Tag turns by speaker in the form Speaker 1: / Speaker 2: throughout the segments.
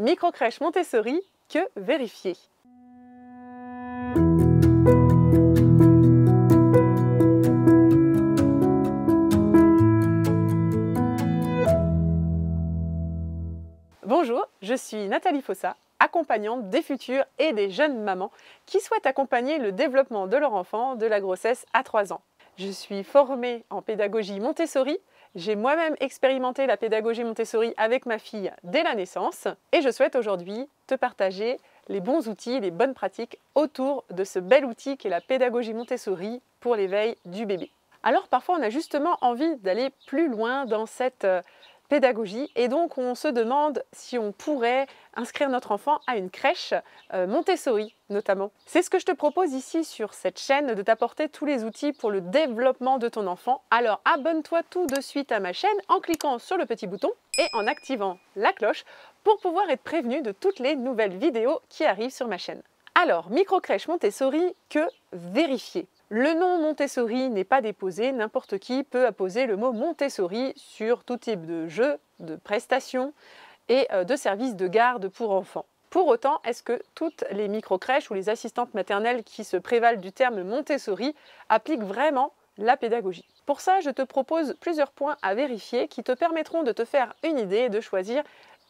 Speaker 1: Microcrèche Montessori, que vérifier? Bonjour, je suis Nathalie Fossa, accompagnante des futures et des jeunes mamans qui souhaitent accompagner le développement de leur enfant de la grossesse à 3 ans. Je suis formée en pédagogie Montessori, j'ai moi-même expérimenté la pédagogie Montessori avec ma fille dès la naissance et je souhaite aujourd'hui te partager les bons outils, les bonnes pratiques autour de ce bel outil qu'est la pédagogie Montessori pour l'éveil du bébé. Alors parfois on a justement envie d'aller plus loin dans cette pédagogie et donc on se demande si on pourrait inscrire notre enfant à une crèche Montessori notamment. C'est ce que je te propose ici sur cette chaîne, de t'apporter tous les outils pour le développement de ton enfant. Alors abonne-toi tout de suite à ma chaîne en cliquant sur le petit bouton et en activant la cloche pour pouvoir être prévenu de toutes les nouvelles vidéos qui arrivent sur ma chaîne. Alors, microcrèche Montessori, que vérifier? Le nom Montessori n'est pas déposé, n'importe qui peut apposer le mot Montessori sur tout type de jeu, de prestations et de services de garde pour enfants. Pour autant, est-ce que toutes les microcrèches ou les assistantes maternelles qui se prévalent du terme Montessori appliquent vraiment la pédagogie? Pour ça, je te propose plusieurs points à vérifier qui te permettront de te faire une idée et de choisir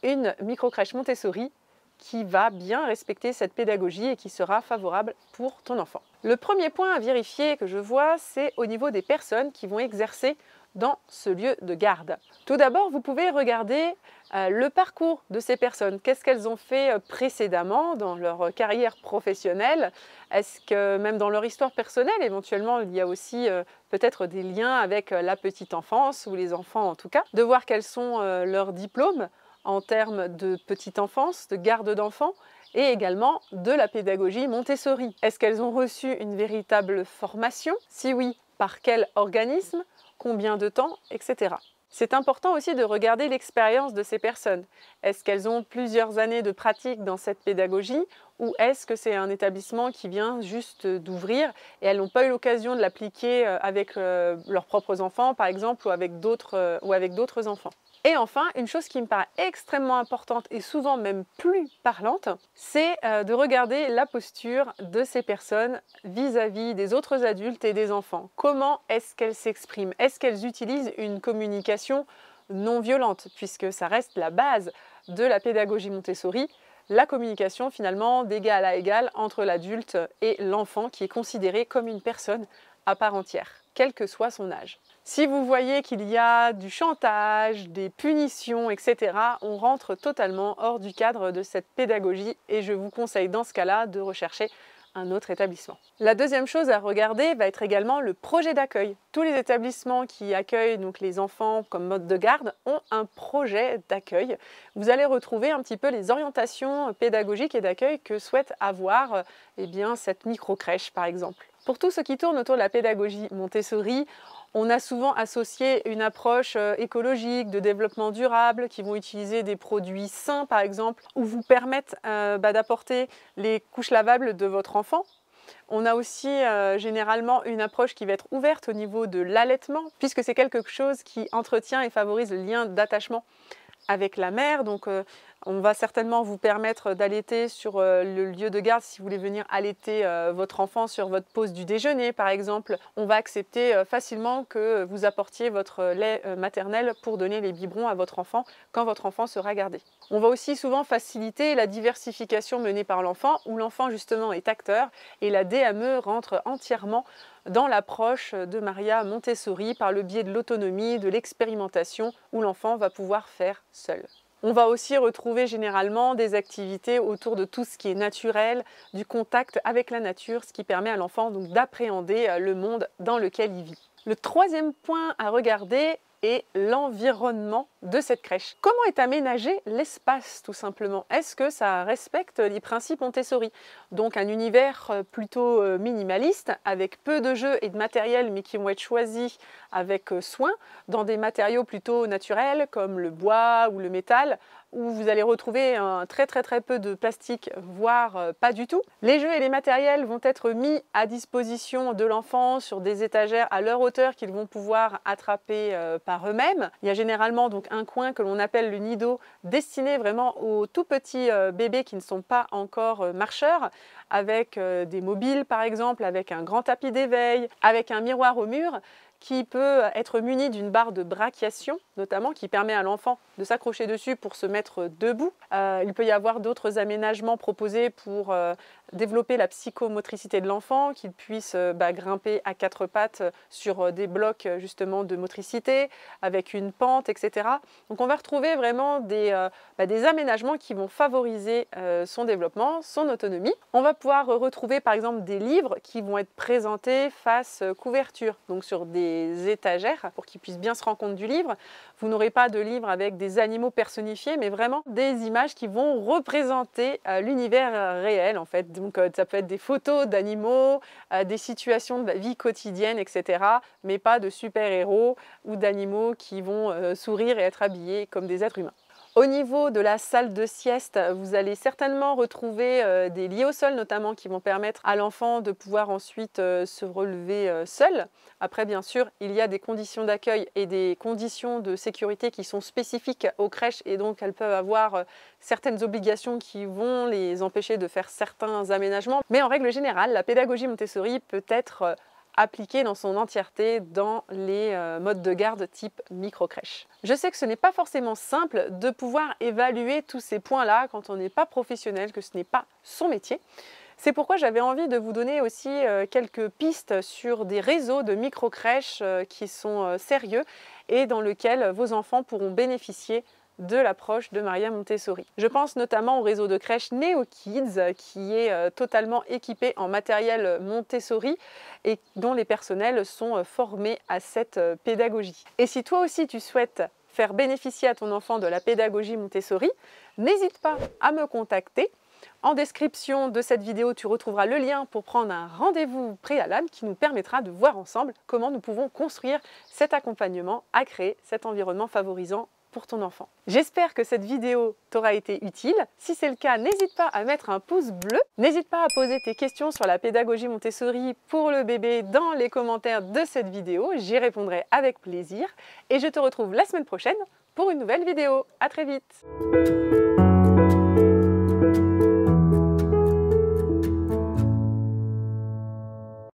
Speaker 1: une microcrèche Montessori qui va bien respecter cette pédagogie et qui sera favorable pour ton enfant. Le premier point à vérifier que je vois, c'est au niveau des personnes qui vont exercer dans ce lieu de garde. Tout d'abord, vous pouvez regarder le parcours de ces personnes. Qu'est-ce qu'elles ont fait précédemment dans leur carrière professionnelle? Est-ce que même dans leur histoire personnelle, éventuellement, il y a aussi peut-être des liens avec la petite enfance ou les enfants en tout cas, de voir quels sont leurs diplômes en termes de petite enfance, de garde d'enfants, et également de la pédagogie Montessori. Est-ce qu'elles ont reçu une véritable formation? Si oui, par quel organisme? Combien de temps? Etc. C'est important aussi de regarder l'expérience de ces personnes. Est-ce qu'elles ont plusieurs années de pratique dans cette pédagogie ou est-ce que c'est un établissement qui vient juste d'ouvrir et elles n'ont pas eu l'occasion de l'appliquer avec leurs propres enfants, par exemple, ou avec d'autres enfants? Et enfin, une chose qui me paraît extrêmement importante et souvent même plus parlante, c'est de regarder la posture de ces personnes vis-à-vis des autres adultes et des enfants. Comment est-ce qu'elles s'expriment? Est-ce qu'elles utilisent une communication non violente? Puisque ça reste la base de la pédagogie Montessori, la communication finalement d'égal à égal entre l'adulte et l'enfant qui est considéré comme une personne à part entière, quel que soit son âge. Si vous voyez qu'il y a du chantage, des punitions, etc., on rentre totalement hors du cadre de cette pédagogie et je vous conseille dans ce cas-là de rechercher un autre établissement. La deuxième chose à regarder va être également le projet d'accueil. Tous les établissements qui accueillent donc les enfants comme mode de garde ont un projet d'accueil. Vous allez retrouver un petit peu les orientations pédagogiques et d'accueil que souhaite avoir cette microcrèche par exemple. Pour tout ce qui tourne autour de la pédagogie Montessori, on a souvent associé une approche écologique, de développement durable, qui vont utiliser des produits sains par exemple, ou vous permettent d'apporter les couches lavables de votre enfant. On a aussi généralement une approche qui va être ouverte au niveau de l'allaitement, puisque c'est quelque chose qui entretient et favorise le lien d'attachement avec la mère. Donc on va certainement vous permettre d'allaiter sur le lieu de garde si vous voulez venir allaiter votre enfant sur votre pause du déjeuner par exemple. On va accepter facilement que vous apportiez votre lait maternel pour donner les biberons à votre enfant quand votre enfant sera gardé. On va aussi souvent faciliter la diversification menée par l'enfant où l'enfant justement est acteur et la DME rentre entièrement dans l'approche de Maria Montessori par le biais de l'autonomie, de l'expérimentation où l'enfant va pouvoir faire seul. On va aussi retrouver généralement des activités autour de tout ce qui est naturel, du contact avec la nature, ce qui permet à l'enfant donc d'appréhender le monde dans lequel il vit. Le troisième point à regarder est l'environnement de cette crèche. Comment est aménagé l'espace tout simplement? Est-ce que ça respecte les principes Montessori? Donc un univers plutôt minimaliste, avec peu de jeux et de matériel, mais qui vont être choisis avec soin, dans des matériaux plutôt naturels comme le bois ou le métal, où vous allez retrouver très peu de plastique, voire pas du tout. Les jeux et les matériels vont être mis à disposition de l'enfant sur des étagères à leur hauteur qu'ils vont pouvoir attraper par eux-mêmes. Il y a généralement donc un coin que l'on appelle le nido, destiné vraiment aux tout petits bébés qui ne sont pas encore marcheurs, avec des mobiles par exemple, avec un grand tapis d'éveil, avec un miroir au mur, qui peut être muni d'une barre de brachiation, notamment, qui permet à l'enfant de s'accrocher dessus pour se mettre debout. Il peut y avoir d'autres aménagements proposés pour développer la psychomotricité de l'enfant, qu'il puisse grimper à quatre pattes sur des blocs justement de motricité, avec une pente, etc. Donc on va retrouver vraiment des aménagements qui vont favoriser son développement, son autonomie. On va pouvoir retrouver par exemple des livres qui vont être présentés face couverture, donc sur des étagères pour qu'ils puissent bien se rendre compte du livre. Vous n'aurez pas de livre avec des animaux personnifiés, mais vraiment des images qui vont représenter l'univers réel en fait. Donc ça peut être des photos d'animaux, des situations de la vie quotidienne, etc. Mais pas de super-héros ou d'animaux qui vont sourire et être habillés comme des êtres humains. Au niveau de la salle de sieste, vous allez certainement retrouver des lits au sol notamment qui vont permettre à l'enfant de pouvoir ensuite se relever seul. Après bien sûr, il y a des conditions d'accueil et des conditions de sécurité qui sont spécifiques aux crèches et donc elles peuvent avoir certaines obligations qui vont les empêcher de faire certains aménagements. Mais en règle générale, la pédagogie Montessori peut être appliquée dans son entièreté dans les modes de garde type micro-crèche. Je sais que ce n'est pas forcément simple de pouvoir évaluer tous ces points-là quand on n'est pas professionnel, que ce n'est pas son métier. C'est pourquoi j'avais envie de vous donner aussi quelques pistes sur des réseaux de micro-crèches qui sont sérieux et dans lesquels vos enfants pourront bénéficier de l'approche de Maria Montessori. Je pense notamment au réseau de crèche Neo Kids qui est totalement équipé en matériel Montessori et dont les personnels sont formés à cette pédagogie. Et si toi aussi tu souhaites faire bénéficier à ton enfant de la pédagogie Montessori, n'hésite pas à me contacter. En description de cette vidéo, tu retrouveras le lien pour prendre un rendez-vous préalable qui nous permettra de voir ensemble comment nous pouvons construire cet accompagnement à créer cet environnement favorisant pour ton enfant. J'espère que cette vidéo t'aura été utile. Si c'est le cas, n'hésite pas à mettre un pouce bleu. N'hésite pas à poser tes questions sur la pédagogie Montessori pour le bébé dans les commentaires de cette vidéo. J'y répondrai avec plaisir. Et je te retrouve la semaine prochaine pour une nouvelle vidéo. À très vite!